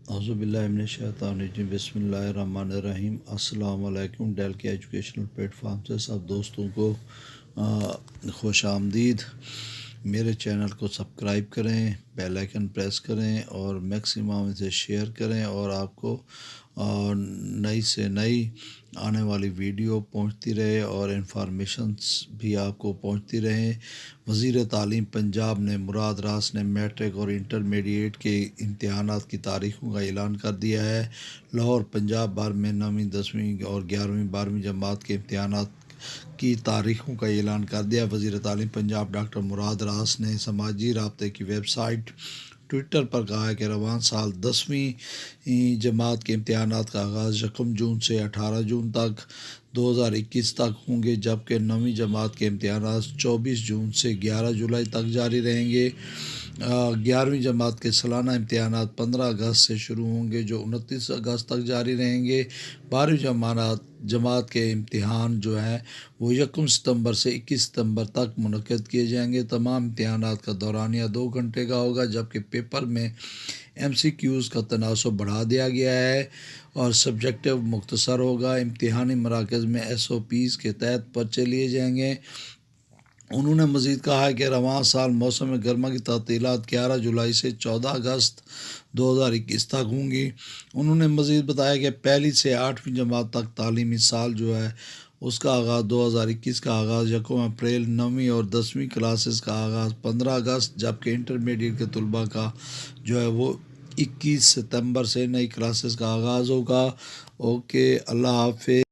اعوذ باللہ من الشیطان الرجیم بسم اللہ الرحمن الرحیم۔ السلام علیکم۔ ڈیل کے ایجوکیشنل پلیٹ فارم سے سب دوستوں کو خوش آمدید۔ میرے چینل کو سبسکرائب کریں، بیل آئیکن پریس کریں اور میکسیمم اسے شیئر کریں اور آپ کو نئی سے نئی آنے والی ویڈیو پہنچتی رہے اور انفارمیشنز بھی آپ کو پہنچتی رہیں۔ وزیر تعلیم پنجاب نے مراد راس نے میٹرک اور انٹرمیڈیٹ کے امتحانات کی تاریخوں کا اعلان کر دیا ہے۔ لاہور، پنجاب بھر میں 9ویں 10ویں اور 11ویں 12ویں جماعت کے امتحانات کی تاریخوں کا اعلان کر دیا۔ وزیر تعلیم پنجاب ڈاکٹر مراد راس نے سماجی رابطے کی ویب سائٹ ٹویٹر پر کہا ہے کہ رواں سال 10ویں جماعت کے امتحانات کا آغاز 1 جون سے 18 جون تک 2021 تک ہوں گے، جبکہ 9ویں جماعت کے امتحانات 24 جون سے 11 جولائی تک جاری رہیں گے۔ 11ویں جماعت کے سالانہ امتحانات 15 اگست سے شروع ہوں گے جو 29 اگست تک جاری رہیں گے۔ 12ویں جماعت کے امتحان جو ہیں وہ 1 ستمبر سے 21 ستمبر تک منعقد کیے جائیں گے۔ تمام امتحانات کا دورانیہ 2 گھنٹے کا ہوگا، جبکہ پیپر میں MCQs کا تناسب بڑھا دیا گیا ہے اور سبجیکٹو مختصر ہوگا۔ امتحانی مراکز میں SOPs کے تحت پرچے لیے جائیں گے۔ انہوں نے مزید کہا ہے کہ رواں سال موسم گرما کی تعطیلات 11 جولائی سے 14 اگست 2021 تک ہوں گی۔ انہوں نے مزید بتایا کہ 1 سے 8ویں جماعت تک تعلیمی سال جو ہے اس کا آغاز 2021 کا آغاز 1 اپریل، 9ویں اور 10ویں کلاسز کا آغاز 15 اگست، جبکہ انٹرمیڈیٹ کے طلباء کا جو ہے وہ 21 ستمبر سے نئی کلاسز کا آغاز ہوگا۔ اوکے، اللہ حافظ۔